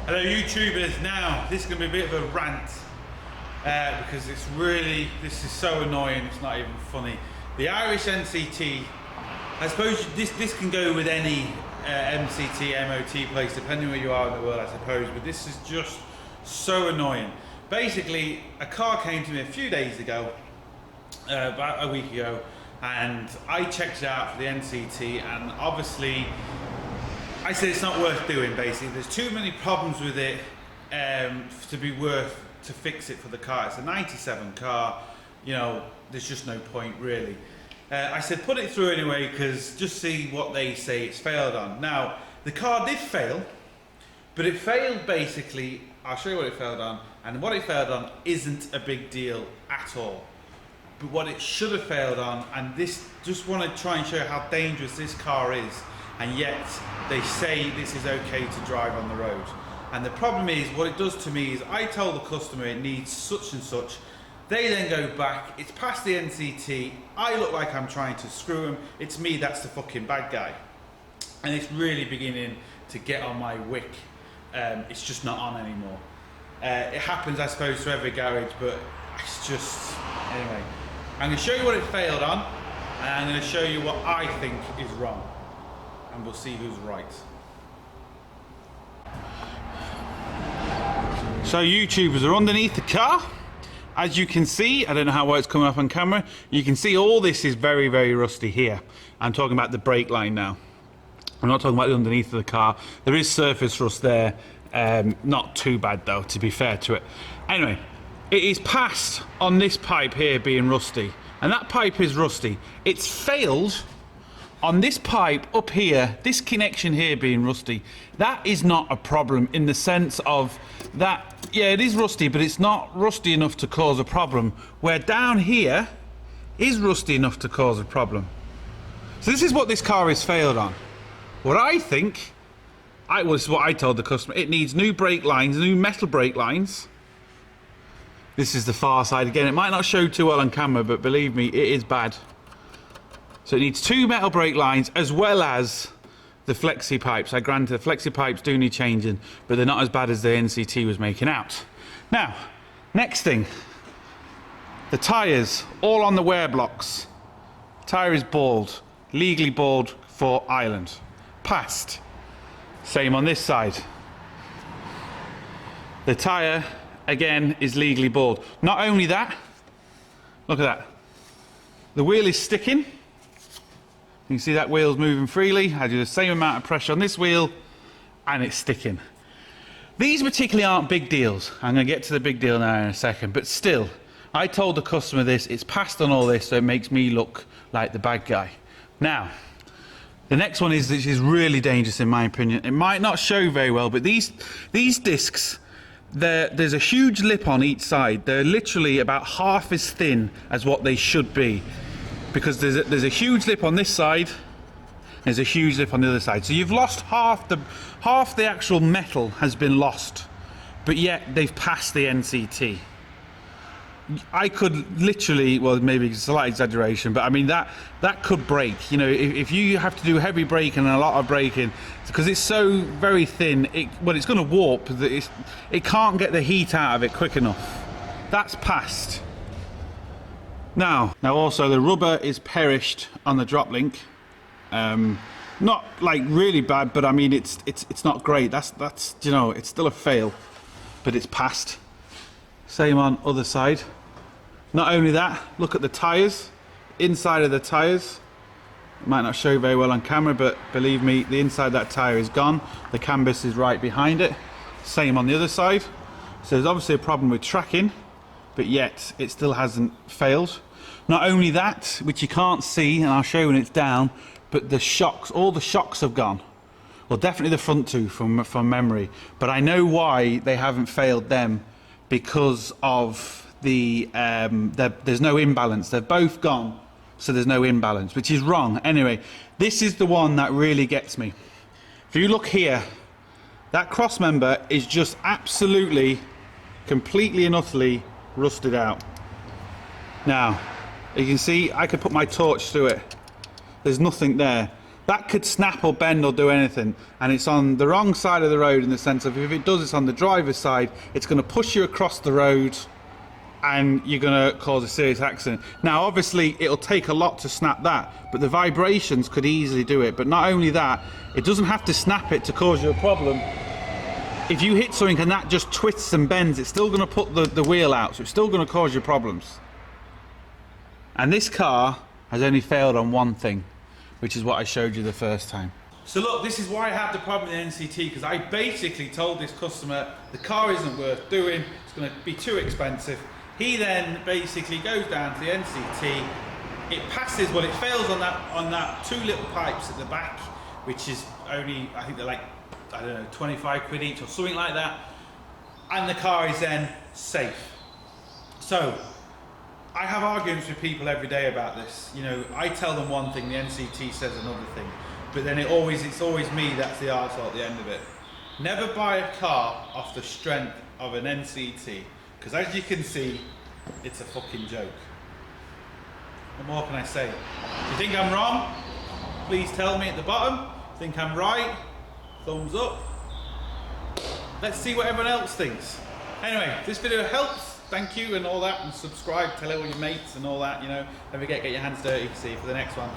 Hello YouTubers, now this is going to be a bit of a rant because this is so annoying, it's not even funny. The Irish NCT, I suppose this can go with any MCT, MOT place depending where you are in the world I suppose, but this is just so annoying. Basically a car came to me a few days ago, about a week ago, and I checked it out for the NCT, and obviously I said it's not worth doing. Basically there's too many problems with it to be worth to fix it for the car. It's a 97 car, you know, there's just no point really. I said put it through anyway, because just see what they say it's failed on. Now the car did fail, but it failed basically, I'll show you what it failed on, and what it failed on isn't a big deal at all. But what it should have failed on, and this, just want to try and show how dangerous this car is, and yet they say this is okay to drive on the road. And the problem is, what it does to me is, I tell the customer it needs such and such, they then go back, it's past the NCT, I look like I'm trying to screw them, it's me that's the fucking bad guy. And it's really beginning to get on my wick. It's just not on anymore. It happens I suppose to every garage, but it's just, anyway. I'm going to show you what it failed on, and I'm going to show you what I think is wrong. And we'll see who's right. So YouTubers are underneath the car. As you can see, I don't know how well it's coming up on camera, you can see all this is very, very rusty here. I'm talking about the brake line now. I'm not talking about the underneath of the car. There is surface rust there, not too bad though, to be fair to it. Anyway, it is passed on this pipe here being rusty, and that pipe is rusty. It's failed on this pipe up here, this connection here being rusty. That is not a problem in the sense of that, yeah, it is rusty, but it's not rusty enough to cause a problem, where down here is rusty enough to cause a problem. So this is what this car is failed on. What I think, this is what I told the customer, it needs new brake lines, new metal brake lines. This is the far side again. It might not show too well on camera, but believe me, it is bad. So it needs two metal brake lines as well as the flexi pipes. I granted the flexi pipes do need changing, but they're not as bad as the NCT was making out. Now, next thing, the tyres, all on the wear blocks. Tyre is bald, legally bald for Ireland. Passed. Same on this side. The tyre, again, is legally bald. Not only that, look at that. The wheel is sticking. You can see that wheel's moving freely. I do the same amount of pressure on this wheel and it's sticking. These particularly aren't big deals. I'm going to get to the big deal now in a second, but still, I told the customer this, it's passed on all this, so it makes me look like the bad guy. Now, the next one is, which is really dangerous in my opinion. It might not show very well, but these discs, there's a huge lip on each side. They're literally about half as thin as what they should be, because there's a huge lip on this side, there's a huge lip on the other side. So you've lost half the actual metal has been lost, but yet they've passed the NCT. I could literally, well, maybe it's a slight exaggeration, but I mean that could break. You know, if you have to do heavy braking and a lot of braking, because it's so very thin, it's going to warp. It can't get the heat out of it quick enough. That's passed. Now also the rubber is perished on the drop link. Not like really bad, but I mean it's not great. That's you know, it's still a fail, but it's passed. Same on other side. Not only that, look at the tyres, inside of the tyres. It might not show very well on camera, but believe me, the inside of that tyre is gone. The canvas is right behind it. Same on the other side. So there's obviously a problem with tracking, but yet it still hasn't failed. Not only that, which you can't see, and I'll show you when it's down, but the shocks, all the shocks have gone. Well, definitely the front two from memory, but I know why they haven't failed them, because of there's no imbalance. They're both gone, so there's no imbalance, which is wrong. Anyway, this is the one that really gets me. If you look here, that cross member is just absolutely, completely and utterly rusted out. Now, you can see I could put my torch through it. There's nothing there. that could snap or bend or do anything, and it's on the wrong side of the road in the sense of if it does, it's on the driver's side, it's going to push you across the road and you're going to cause a serious accident. Now obviously it'll take a lot to snap that, but the vibrations could easily do it. But not only that, it doesn't have to snap it to cause you a problem. If you hit something and that just twists and bends, it's still going to put the wheel out, so it's still going to cause you problems. And this car has only failed on one thing, which is what I showed you the first time. So look, this is why I had the problem with the NCT, because I basically told this customer the car isn't worth doing, it's going to be too expensive. He then basically goes down to the NCT, it passes, well it fails on that 2 little pipes at the back, which is only, I think they're like, I don't know, 25 quid each or something like that, and the car is then safe. So, I have arguments with people every day about this. You know, I tell them one thing, the NCT says another thing, but then it's always me that's the arsehole at the end of it. Never buy a car off the strength of an NCT, because as you can see, it's a fucking joke. What more can I say? If you think I'm wrong, please tell me at the bottom. Think I'm right, thumbs up. Let's see what everyone else thinks. Anyway, if this video helps, thank you and all that, and subscribe, tell all your mates and all that, you know. Don't forget, get your hands dirty. See you for the next one.